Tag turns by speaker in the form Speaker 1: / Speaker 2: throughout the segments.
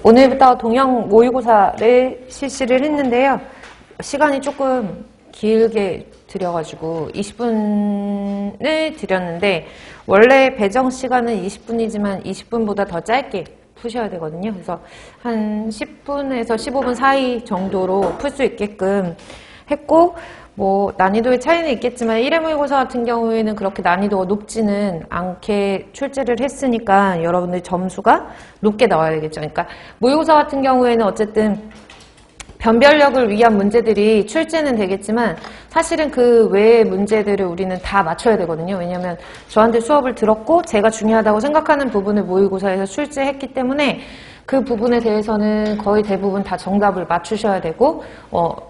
Speaker 1: 오늘부터 동영 모의고사를 실시를 했는데요. 시간이 조금 길게 드려가지고 20분을 드렸는데 원래 배정 시간은 20분이지만 20분보다 더 짧게 푸셔야 되거든요. 그래서 한 10분에서 15분 사이 정도로 풀 수 있게끔 했고, 뭐 난이도의 차이는 있겠지만 1회 모의고사 같은 경우에는 그렇게 난이도가 높지는 않게 출제를 했으니까 여러분들 점수가 높게 나와야 되겠죠. 그러니까 모의고사 같은 경우에는 어쨌든 변별력을 위한 문제들이 출제는 되겠지만 사실은 그 외의 문제들을 우리는 다 맞춰야 되거든요. 왜냐하면 저한테 수업을 들었고 제가 중요하다고 생각하는 부분을 모의고사에서 출제했기 때문에 그 부분에 대해서는 거의 대부분 다 정답을 맞추셔야 되고,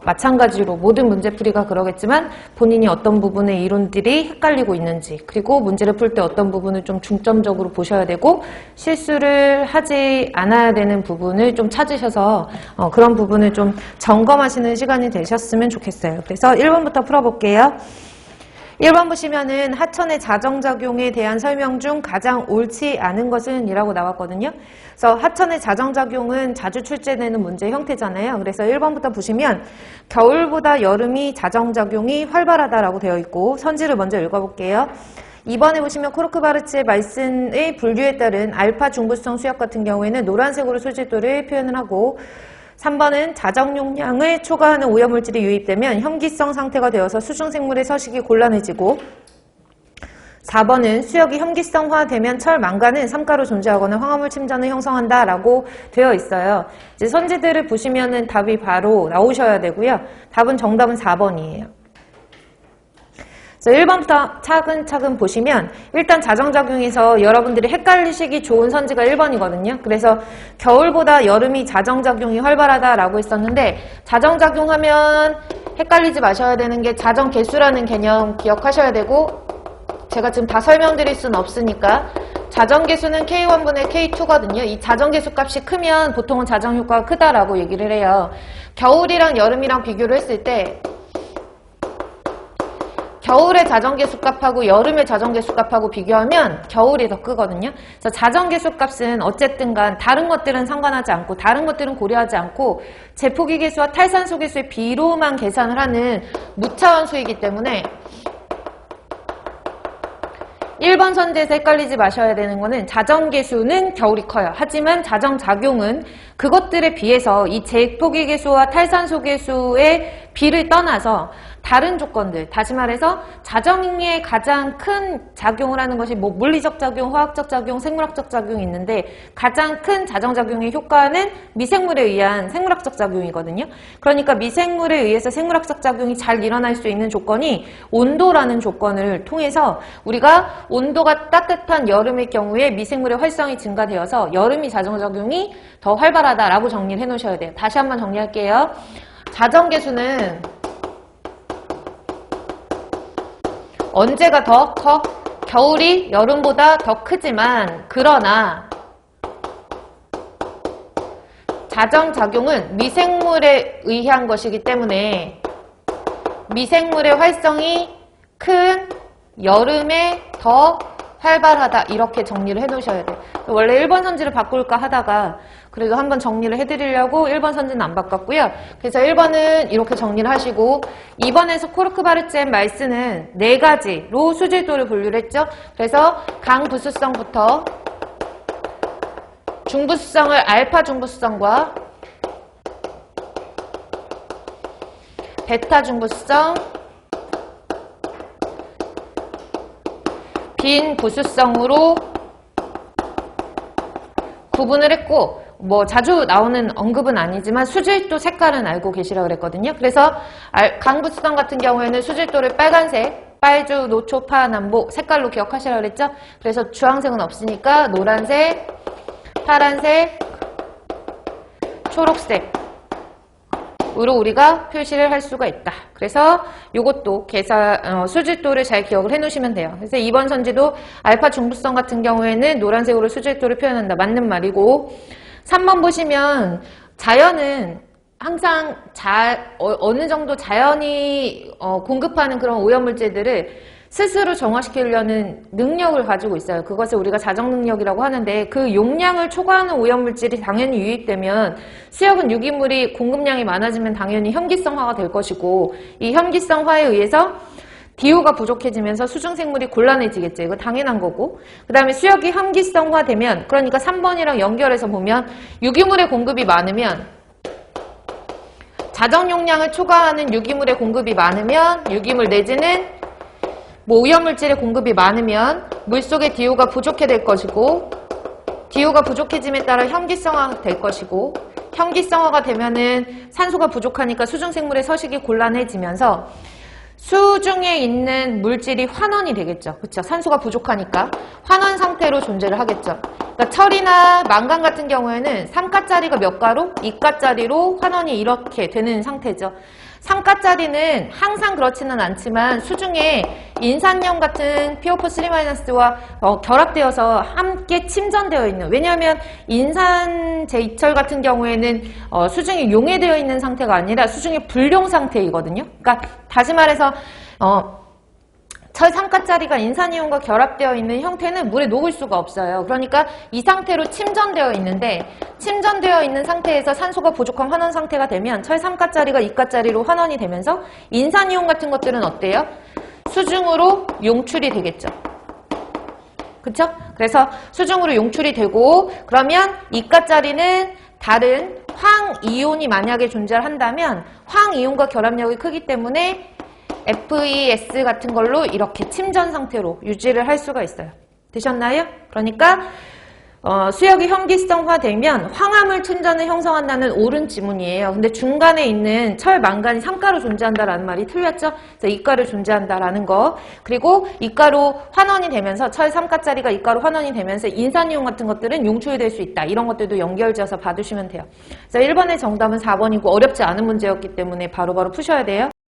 Speaker 1: 마찬가지로 모든 문제풀이가 그러겠지만 본인이 어떤 부분의 이론들이 헷갈리고 있는지, 그리고 문제를 풀 때 어떤 부분을 좀 중점적으로 보셔야 되고 실수를 하지 않아야 되는 부분을 좀 찾으셔서 그런 부분을 좀 점검하시는 시간이 되셨으면 좋겠어요. 그래서 1번부터 풀어볼게요. 1번 보시면은 하천의 자정작용에 대한 설명 중 가장 옳지 않은 것은 이라고 나왔거든요. 그래서 하천의 자정작용은 자주 출제되는 문제 형태잖아요. 그래서 1번부터 보시면 겨울보다 여름이 자정작용이 활발하다라고 되어 있고, 선지를 먼저 읽어볼게요. 2번에 보시면 코르크바르츠의 말씀의 분류에 따른 알파 중부성 수역 같은 경우에는 노란색으로 소질도를 표현을 하고, 3번은 자정용량을 초과하는 오염물질이 유입되면 혐기성 상태가 되어서 수중생물의 서식이 곤란해지고, 4번은 수역이 혐기성화되면 철, 망간은 삼가로 존재하거나 황화물 침전을 형성한다 라고 되어 있어요. 이제 선지들을 보시면은 답이 바로 나오셔야 되고요. 정답은 4번이에요. 그래서 1번부터 차근차근 보시면 일단 자정작용에서 여러분들이 헷갈리시기 좋은 선지가 1번이거든요. 그래서 겨울보다 여름이 자정작용이 활발하다라고 했었는데, 자정작용하면 헷갈리지 마셔야 되는 게 자정개수라는 개념 기억하셔야 되고, 제가 지금 다 설명드릴 수는 없으니까 자정개수는 K1분의 K2거든요. 이 자정개수 값이 크면 보통은 자정효과가 크다라고 얘기를 해요. 겨울이랑 여름이랑 비교를 했을 때 겨울의 자정계수 값하고 여름의 자정계수 값하고 비교하면 겨울이 더 크거든요. 그래서 자정계수 값은 어쨌든 간 다른 것들은 상관하지 않고, 다른 것들은 고려하지 않고 제포기계수와 탈산소계수의 비로만 계산을 하는 무차원 수이기 때문에 1번 선지에서 헷갈리지 마셔야 되는 거는 자정계수는 겨울이 커요. 하지만 자정작용은 그것들에 비해서 이 제포기계수와 탈산소계수의 비를 떠나서 다른 조건들, 다시 말해서 자정에 가장 큰 작용을 하는 것이 뭐 물리적 작용, 화학적 작용, 생물학적 작용이 있는데 가장 큰 자정작용의 효과는 미생물에 의한 생물학적 작용이거든요. 그러니까 미생물에 의해서 생물학적 작용이 잘 일어날 수 있는 조건이 온도라는 조건을 통해서 우리가 온도가 따뜻한 여름의 경우에 미생물의 활성이 증가되어서 여름이 자정작용이 더 활발하다라고 정리를 해 놓으셔야 돼요. 다시 한번 정리할게요. 자정계수는 언제가 더 커? 겨울이 여름보다 더 크지만, 그러나 자정작용은 미생물에 의한 것이기 때문에 미생물의 활성이 큰 여름에 더 활발하다, 이렇게 정리를 해 놓으셔야 돼요. 원래 1번 선지를 바꿀까 하다가 그래도 한번 정리를 해드리려고 1번 선지는 안 바꿨고요. 그래서 1번은 이렇게 정리를 하시고, 2번에서 코르크바르츠의 말씀은 4가지로 수질도를 분류를 했죠. 그래서 강부수성부터 중부수성을 알파 중부수성과 베타 중부수성, 빈 부수성으로 구분을 했고, 뭐 자주 나오는 언급은 아니지만 수질도 색깔은 알고 계시라고 그랬거든요. 그래서 강부수성 같은 경우에는 수질도를 빨간색, 빨주, 노초, 파, 남보 색깔로 기억하시라고 그랬죠. 그래서 주황색은 없으니까 노란색, 파란색, 초록색 으로 우리가 표시를 할 수가 있다. 그래서 이것도 수질도를 잘 기억을 해 놓으시면 돼요. 그래서 2번 선지도 알파 중부성 같은 경우에는 노란색으로 수질도를 표현한다. 맞는 말이고, 3번 보시면 자연은 항상 어느 정도 자연이 공급하는 그런 오염물질들을 스스로 정화시키려는 능력을 가지고 있어요. 그것을 우리가 자정 능력이라고 하는데 그 용량을 초과하는 오염물질이 당연히 유입되면 수역은 유기물이 공급량이 많아지면 당연히 현기성화가 될 것이고 이 현기성화에 의해서 DO가 부족해지면서 수중생물이 곤란해지겠죠. 이거 당연한 거고. 그 다음에 수역이 현기성화되면 그러니까 3번이랑 연결해서 보면 유기물의 공급이 많으면 자정 용량을 초과하는 유기물의 공급이 많으면 유기물 내지는 뭐 오염물질의 공급이 많으면 물속의 DO가 부족해 될 것이고 DO가 부족해짐에 따라 현기성화가 될 것이고 현기성화가 되면은 산소가 부족하니까 수중생물의 서식이 곤란해지면서 수중에 있는 물질이 환원이 되겠죠. 그렇죠? 산소가 부족하니까 환원 상태로 존재를 하겠죠. 그러니까 철이나 망간 같은 경우에는 3가짜리가 몇 가로? 2가짜리로 환원이 이렇게 되는 상태죠. 3가짜리는 항상 그렇지는 않지만 수중에 인산염 같은 PO4-3-와 결합되어서 함께 침전되어 있는, 왜냐하면 인산 제이철 같은 경우에는 수중에 용해되어 있는 상태가 아니라 수중에 불용 상태이거든요. 그러니까 다시 말해서 철 3가짜리가 인산이온과 결합되어 있는 형태는 물에 녹을 수가 없어요. 그러니까 이 상태로 침전되어 있는데 침전되어 있는 상태에서 산소가 부족한 환원 상태가 되면 철 3가짜리가 2가짜리로 환원이 되면서 인산이온 같은 것들은 어때요? 수중으로 용출이 되겠죠. 그쵸? 그래서 수중으로 용출이 되고 그러면 2가짜리는 다른 황이온이 만약에 존재를 한다면 황이온과 결합력이 크기 때문에 FES 같은 걸로 이렇게 침전 상태로 유지를 할 수가 있어요. 되셨나요? 그러니까 수역이 현기성화되면 황화물 침전을 형성한다는 옳은 지문이에요. 근데 중간에 있는 철, 망간이 3가로 존재한다라는 말이 틀렸죠? 그래서 2가로 존재한다라는 거. 그리고 2가로 환원이 되면서 철 3가짜리가 2가로 환원이 되면서 인산이온 같은 것들은 용출될 수 있다. 이런 것들도 연결지어서 봐두시면 돼요. 그래서 1번의 정답은 4번이고 어렵지 않은 문제였기 때문에 바로바로 푸셔야 돼요.